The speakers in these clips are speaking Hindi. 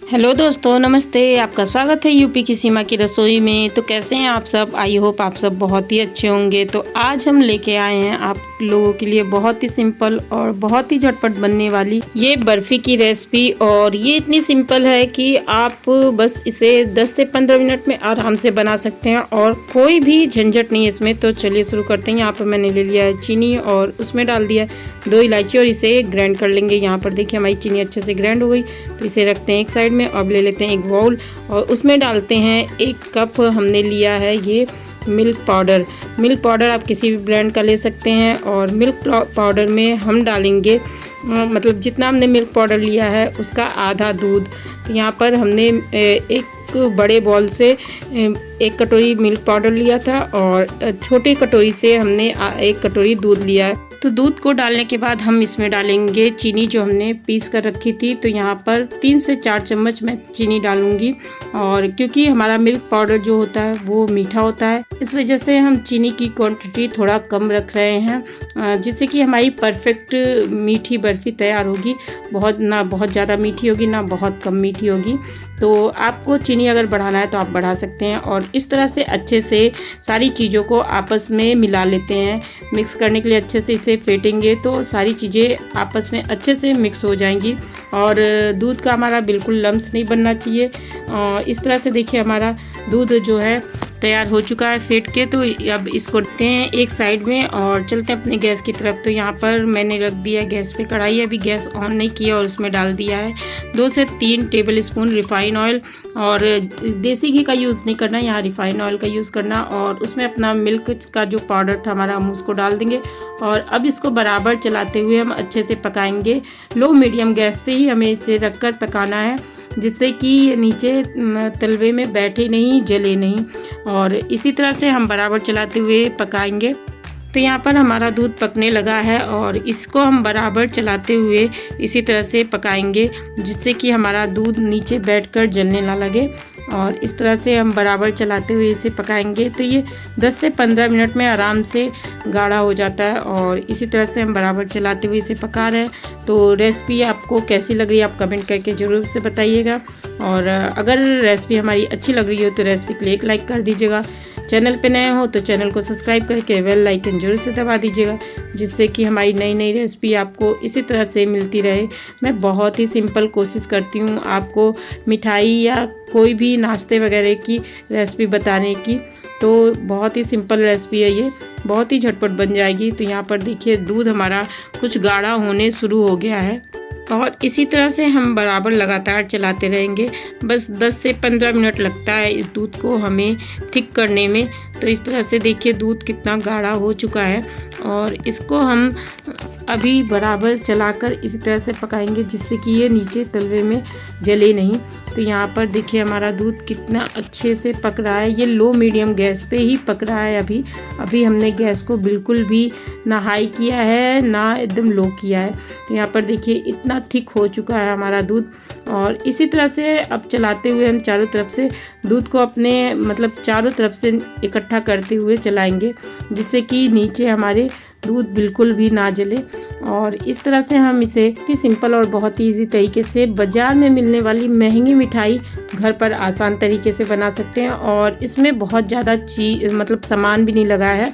हेलो दोस्तों, नमस्ते। आपका स्वागत है यूपी की सीमा की रसोई में। तो कैसे हैं आप सब? आई होप आप सब बहुत ही अच्छे होंगे। तो आज हम लेके आए हैं आप लोगों के लिए बहुत ही सिंपल और बहुत ही झटपट बनने वाली ये बर्फ़ी की रेसिपी। और ये इतनी सिंपल है कि आप बस इसे 10 से 15 मिनट में आराम से बना सकते हैं और कोई भी झंझट नहीं है इसमें। तो चलिए शुरू करते हैं। यहाँ पर मैंने ले लिया है चीनी और उसमें डाल दिया 2 इलायची और इसे ग्राइंड कर लेंगे। यहाँ पर देखिए हमारी चीनी अच्छे से ग्राइंड हो गई। तो इसे रखते हैं एक साइड में। अब ले लेते हैं एक बाउल और उसमें डालते हैं 1 कप हमने लिया है ये मिल्क पाउडर। मिल्क पाउडर आप किसी भी ब्रांड का ले सकते हैं। और मिल्क पाउडर में हम डालेंगे मतलब जितना हमने मिल्क पाउडर लिया है उसका आधा दूध। तो यहाँ पर हमने एक बड़े बॉल से 1 कटोरी मिल्क पाउडर लिया था और छोटी कटोरी से हमने 1 कटोरी दूध लिया है। तो दूध को डालने के बाद हम इसमें डालेंगे चीनी जो हमने पीस कर रखी थी। तो यहाँ पर 3 से 4 चम्मच मैं चीनी डालूंगी। और क्योंकि हमारा मिल्क पाउडर जो होता है वो मीठा होता है, इस वजह से हम चीनी की क्वांटिटी थोड़ा कम रख रहे हैं, जिससे कि हमारी परफेक्ट मीठी बर्फ़ी तैयार होगी। ना बहुत ज़्यादा मीठी होगी ना बहुत कम मीठी होगी। तो आपको चीनी अगर बढ़ाना है तो आप बढ़ा सकते हैं। और इस तरह से अच्छे से सारी चीज़ों को आपस में मिला लेते हैं। मिक्स करने के लिए अच्छे से इसे फेंटेंगे तो सारी चीज़ें आपस में अच्छे से मिक्स हो जाएंगी। और दूध का हमारा बिल्कुल लम्स नहीं बनना चाहिए। इस तरह से देखिए हमारा दूध जो है तैयार हो चुका है फेंट के। तो अब इसको रखते हैं एक साइड में और चलते हैं अपने गैस की तरफ। तो यहाँ पर मैंने रख दिया गैस पे कढ़ाई। अभी गैस ऑन नहीं किया और उसमें डाल दिया है 2 से 3 टेबल स्पून रिफाइन ऑयल। और देसी घी का यूज़ नहीं करना, यहाँ रिफाइन ऑयल का यूज़ करना। और उसमें अपना मिल्क का जो पाउडर था हमारा हम उसको डाल देंगे। और अब इसको बराबर चलाते हुए हम अच्छे से पकाएंगे। लो मीडियम गैस पे ही हमें इसे रखकर पकाना है, जिससे कि ये नीचे तलवे में बैठे नहीं, जले नहीं। और इसी तरह से हम बराबर चलाते हुए पकाएंगे। तो यहाँ पर हमारा दूध पकने लगा है और इसको हम बराबर चलाते हुए इसी तरह से पकाएंगे, जिससे कि हमारा दूध नीचे बैठकर जलने ना लगे। और इस तरह से हम बराबर चलाते हुए इसे पकाएंगे। तो ये 10 से 15 मिनट में आराम से गाढ़ा हो जाता है। और इसी तरह से हम बराबर चलाते हुए इसे पका रहे हैं। तो रेसिपी आपको कैसी लग रही है आप कमेंट करके ज़रूर से बताइएगा। और अगर रेसिपी हमारी अच्छी लग रही हो तो रेसिपी के लिए एक लाइक कर दीजिएगा। चैनल पे नए हो तो चैनल को सब्सक्राइब करके बेल आइकन जरूर से दबा दीजिएगा, जिससे कि हमारी नई नई रेसिपी आपको इसी तरह से मिलती रहे। मैं बहुत ही सिंपल कोशिश करती हूँ आपको मिठाई या कोई भी नाश्ते वगैरह की रेसिपी बताने की। तो बहुत ही सिंपल रेसिपी है ये, बहुत ही झटपट बन जाएगी। तो यहाँ पर देखिए दूध हमारा कुछ गाढ़ा होने शुरू हो गया है और इसी तरह से हम बराबर लगातार चलाते रहेंगे। बस 10 से 15 मिनट लगता है इस दूध को हमें थिक करने में। तो इस तरह से देखिए दूध कितना गाढ़ा हो चुका है। और इसको हम अभी बराबर चलाकर इसी तरह से पकाएंगे, जिससे कि ये नीचे तलवे में जले नहीं। तो यहाँ पर देखिए हमारा दूध कितना अच्छे से पक रहा है। ये लो मीडियम गैस पे ही पक रहा है। अभी हमने गैस को बिल्कुल भी ना हाई किया है ना एकदम लो किया है। तो यहाँ पर देखिए इतना थिक हो चुका है हमारा दूध। और इसी तरह से अब चलाते हुए हम चारों तरफ से दूध को अपने मतलब चारों तरफ से इकट्ठा करते हुए चलाएंगे, जिससे कि नीचे हमारे दूध बिल्कुल भी ना जले। और इस तरह से हम इसे सिंपल और बहुत ही ईजी तरीके से बाज़ार में मिलने वाली महंगी मिठाई घर पर आसान तरीके से बना सकते हैं। और इसमें बहुत ज़्यादा मतलब सामान भी नहीं लगा है।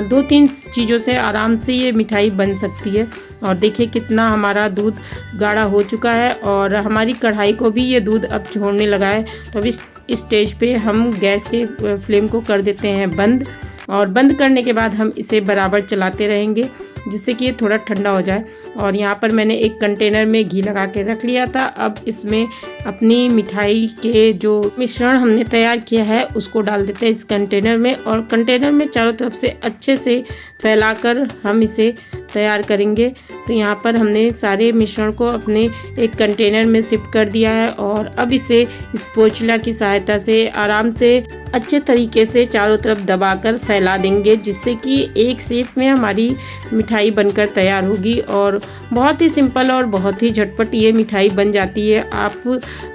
2-3 चीज़ों से आराम से ये मिठाई बन सकती है। और देखिए कितना हमारा दूध गाढ़ा हो चुका है और हमारी कढ़ाई को भी ये दूध अब छोड़ने लगा है। तो अब इस स्टेज पे हम गैस के फ्लेम को कर देते हैं बंद। और बंद करने के बाद हम इसे बराबर चलाते रहेंगे, जिससे कि ये थोड़ा ठंडा हो जाए। और यहाँ पर मैंने एक कंटेनर में घी लगा के रख लिया था। अब इसमें अपनी मिठाई के जो मिश्रण हमने तैयार किया है उसको डाल देते हैं इस कंटेनर में। और कंटेनर में चारों तरफ से अच्छे से फैलाकर हम इसे तैयार करेंगे। तो यहाँ पर हमने सारे मिश्रण को अपने एक कंटेनर में शिफ्ट कर दिया है। और अब इसे स्पैचुला की सहायता से आराम से अच्छे तरीके से चारों तरफ दबाकर फैला देंगे, जिससे कि एक शेप में हमारी मिठाई बनकर तैयार होगी। और बहुत ही सिंपल और बहुत ही झटपट ये मिठाई बन जाती है। आप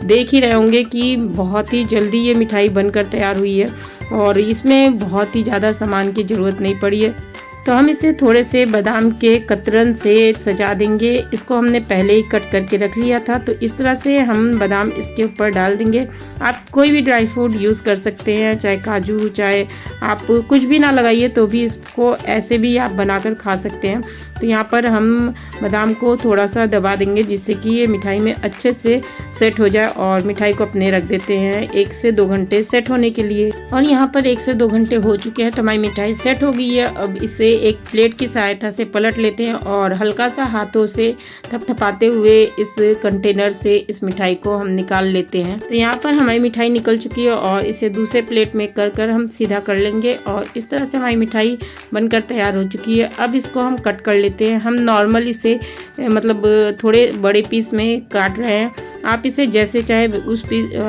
देख ही रहे होंगे कि बहुत ही जल्दी ये मिठाई बनकर तैयार हुई है और इसमें बहुत ही ज़्यादा सामान की ज़रूरत नहीं पड़ी है। तो हम इसे थोड़े से बादाम के कतरन से सजा देंगे। इसको हमने पहले ही कट करके रख लिया था, तो इस तरह से हम बादाम इसके ऊपर डाल देंगे। आप कोई भी ड्राई फ्रूट यूज़ कर सकते हैं, चाहे काजू, चाहे आप कुछ भी ना लगाइए तो भी इसको ऐसे भी आप बनाकर खा सकते हैं। तो यहाँ पर हम बादाम को थोड़ा सा दबा देंगे जिससे कि ये मिठाई में अच्छे से सेट हो जाए, और मिठाई को अपने रख देते हैं 1 से 2 घंटे सेट होने के लिए। और यहाँ पर 1 से 2 घंटे हो चुके हैं, तो हमारी मिठाई सेट हो गई है। अब इसे एक प्लेट की सहायता से पलट लेते हैं और हल्का सा हाथों से थपथपाते हुए इस कंटेनर से इस मिठाई को हम निकाल लेते हैं। तो यहाँ पर हमारी मिठाई निकल चुकी है और इसे दूसरे प्लेट में कर हम सीधा कर लेंगे, और इस तरह से हमारी मिठाई बनकर तैयार हो चुकी है। अब इसको हम कट कर लेते हैं। हम नॉर्मल इसे मतलब थोड़े बड़े पीस में काट रहे हैं, आप इसे जैसे चाहे उस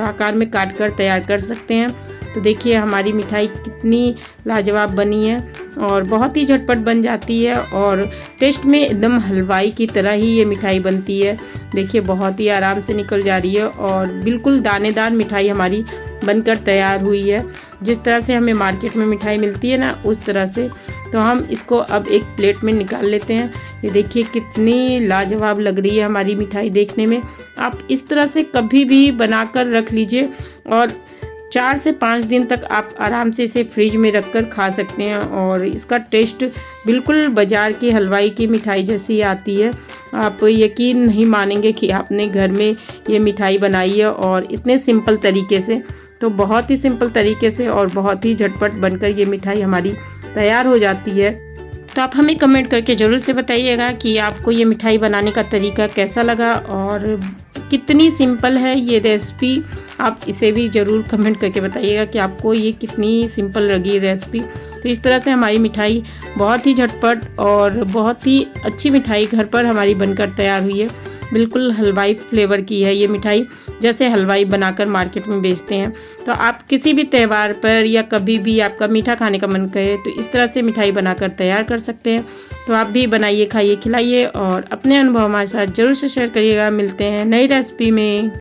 आकार में काट कर तैयार कर सकते हैं। तो देखिए हमारी मिठाई कितनी लाजवाब बनी है और बहुत ही झटपट बन जाती है, और टेस्ट में एकदम हलवाई की तरह ही ये मिठाई बनती है। देखिए बहुत ही आराम से निकल जा रही है और बिल्कुल दानेदार मिठाई हमारी बनकर तैयार हुई है। जिस तरह से हमें मार्केट में मिठाई मिलती है ना, उस तरह से। तो हम इसको अब एक प्लेट में निकाल लेते हैं। ये देखिए कितनी लाजवाब लग रही है हमारी मिठाई देखने में। आप इस तरह से कभी भी बनाकर रख लीजिए और 4 से 5 दिन तक आप आराम से इसे फ्रिज में रखकर खा सकते हैं, और इसका टेस्ट बिल्कुल बाज़ार की हलवाई की मिठाई जैसी आती है। आप यकीन नहीं मानेंगे कि आपने घर में ये मिठाई बनाई है, और इतने सिंपल तरीके से। तो बहुत ही सिंपल तरीके से और बहुत ही झटपट बनकर ये मिठाई हमारी तैयार हो जाती है। तो आप हमें कमेंट करके ज़रूर से बताइएगा कि आपको ये मिठाई बनाने का तरीका कैसा लगा और कितनी सिंपल है ये रेसिपी। आप इसे भी ज़रूर कमेंट करके बताइएगा कि आपको ये कितनी सिंपल लगी रेसिपी। तो इस तरह से हमारी मिठाई बहुत ही झटपट और बहुत ही अच्छी मिठाई घर पर हमारी बनकर तैयार हुई है। बिल्कुल हलवाई फ्लेवर की है ये मिठाई, जैसे हलवाई बनाकर मार्केट में बेचते हैं। तो आप किसी भी त्यौहार पर या कभी भी आपका मीठा खाने का मन करे तो इस तरह से मिठाई बनाकर तैयार कर सकते हैं। तो आप भी बनाइए, खाइए, खिलाइए और अपने अनुभव हमारे साथ ज़रूर से शेयर करिएगा। मिलते हैं नई रेसिपी में।